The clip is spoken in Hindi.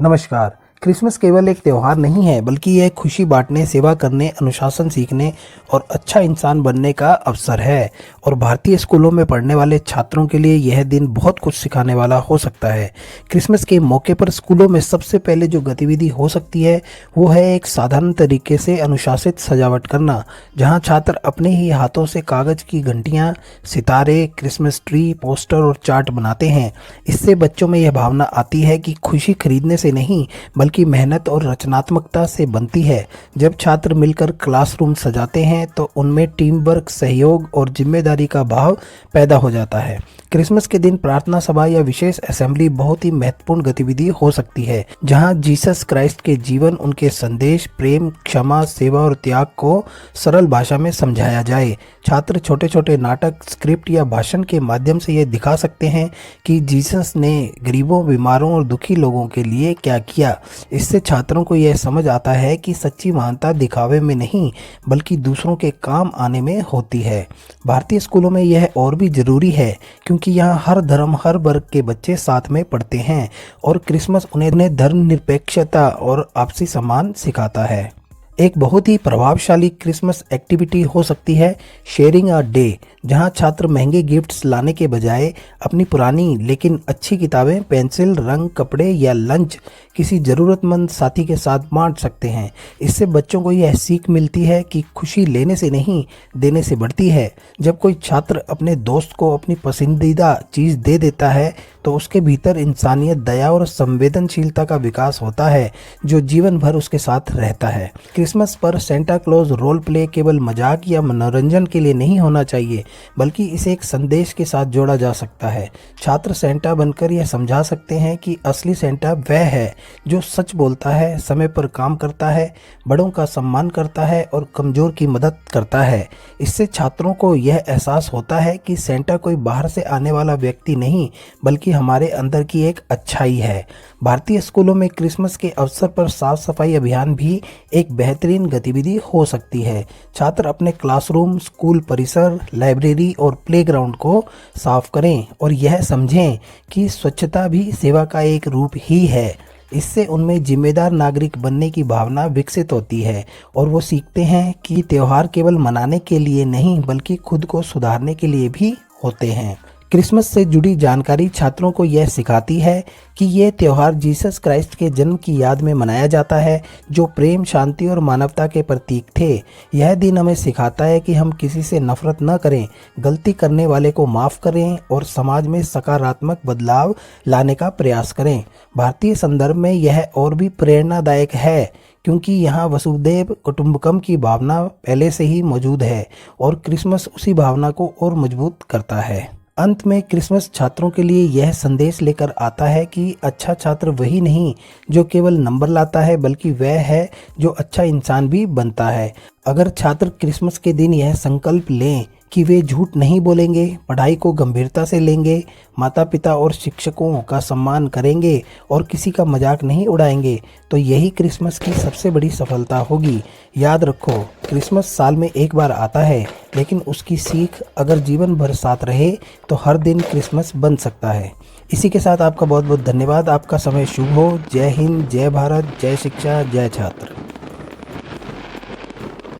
नमस्कार। क्रिसमस केवल एक त्योहार नहीं है, बल्कि यह खुशी बांटने, सेवा करने, अनुशासन सीखने और अच्छा इंसान बनने का अवसर है। और भारतीय स्कूलों में पढ़ने वाले छात्रों के लिए यह दिन बहुत कुछ सिखाने वाला हो सकता है। क्रिसमस के मौके पर स्कूलों में सबसे पहले जो गतिविधि हो सकती है, वो है एक साधारण तरीके से अनुशासित सजावट करना, जहां छात्र अपने ही हाथों से कागज की घंटियां, सितारे, क्रिसमस ट्री, पोस्टर और चार्ट बनाते हैं। इससे बच्चों में यह भावना आती है कि खुशी खरीदने से नहीं, बल्कि मेहनत और रचनात्मकता से बनती है। जब छात्र मिलकर क्लासरूम सजाते हैं तो उनमें टीम वर्क, सहयोग और जिम्मेदारी का भाव पैदा हो जाता है। क्रिसमस के दिन प्रार्थना सभा या विशेष असेंबली बहुत ही महत्वपूर्ण गतिविधि हो सकती है, जहां जीसस क्राइस्ट के जीवन, उनके संदेश, प्रेम, क्षमा, सेवा और त्याग को सरल भाषा में समझाया जाए। छात्र छोटे छोटे नाटक, स्क्रिप्ट या भाषण के माध्यम से ये दिखा सकते हैं कि जीसस ने गरीबों, बीमारों और दुखी लोगों के लिए क्या किया। इससे छात्रों को यह समझ आता है कि सच्ची महानता दिखावे में नहीं, बल्कि दूसरों के काम आने में होती है। भारतीय स्कूलों में यह और भी जरूरी है, क्योंकि यहाँ हर धर्म, हर वर्ग के बच्चे साथ में पढ़ते हैं और क्रिसमस उन्हें धर्मनिरपेक्षता और आपसी सम्मान सिखाता है। एक बहुत ही प्रभावशाली क्रिसमस एक्टिविटी हो सकती है शेयरिंग अ डे, जहां छात्र महंगे गिफ्ट्स लाने के बजाय अपनी पुरानी लेकिन अच्छी किताबें, पेंसिल, रंग, कपड़े या लंच किसी ज़रूरतमंद साथी के साथ बांट सकते हैं। इससे बच्चों को यह सीख मिलती है कि खुशी लेने से नहीं, देने से बढ़ती है। जब कोई छात्र अपने दोस्त को अपनी पसंदीदा चीज़ दे देता है तो उसके भीतर इंसानियत, दया और संवेदनशीलता का विकास होता है, जो जीवन भर उसके साथ रहता है। क्रिसमस पर सेंटा क्लॉज रोल प्ले केवल मजाक या मनोरंजन के लिए नहीं होना चाहिए, बल्कि इसे एक संदेश के साथ जोड़ा जा सकता है। छात्र सेंटा बनकर यह समझा सकते हैं कि असली सेंटा वह है जो सच बोलता है, समय पर काम करता है, बड़ों का सम्मान करता है और कमजोर की मदद करता है। इससे छात्रों को यह एहसास होता है कि सेंटा कोई बाहर से आने वाला व्यक्ति नहीं, बल्कि हमारे अंदर की एक अच्छाई है। भारतीय स्कूलों में क्रिसमस के अवसर पर साफ सफाई अभियान भी एक बेहतरीन गतिविधि हो सकती है। छात्र अपने क्लासरूम, स्कूल परिसर, लाइब्रेरी और प्लेग्राउंड को साफ करें और यह समझें कि स्वच्छता भी सेवा का एक रूप ही है। इससे उनमें जिम्मेदार नागरिक बनने की भावना विकसित होती है और वो सीखते हैं कि त्योहार केवल मनाने के लिए नहीं, बल्कि खुद को सुधारने के लिए भी होते हैं। क्रिसमस से जुड़ी जानकारी छात्रों को यह सिखाती है कि ये त्योहार जीसस क्राइस्ट के जन्म की याद में मनाया जाता है, जो प्रेम, शांति और मानवता के प्रतीक थे। यह दिन हमें सिखाता है कि हम किसी से नफरत न करें, गलती करने वाले को माफ़ करें और समाज में सकारात्मक बदलाव लाने का प्रयास करें। भारतीय संदर्भ में यह और भी प्रेरणादायक है, क्योंकि यहाँ वसुधैव कुटुंबकम की भावना पहले से ही मौजूद है और क्रिसमस उसी भावना को और मजबूत करता है। अंत में क्रिसमस छात्रों के लिए यह संदेश लेकर आता है कि अच्छा छात्र वही नहीं जो केवल नंबर लाता है, बल्कि वह है जो अच्छा इंसान भी बनता है। अगर छात्र क्रिसमस के दिन यह संकल्प लें कि वे झूठ नहीं बोलेंगे, पढ़ाई को गंभीरता से लेंगे, माता पिता और शिक्षकों का सम्मान करेंगे और किसी का मजाक नहीं उड़ाएंगे, तो यही क्रिसमस की सबसे बड़ी सफलता होगी। याद रखो, क्रिसमस साल में एक बार आता है, लेकिन उसकी सीख अगर जीवन भर साथ रहे तो हर दिन क्रिसमस बन सकता है। इसी के साथ आपका बहुत बहुत धन्यवाद। आपका समय शुभ हो। जय हिंद, जय भारत, जय शिक्षा, जय छात्र।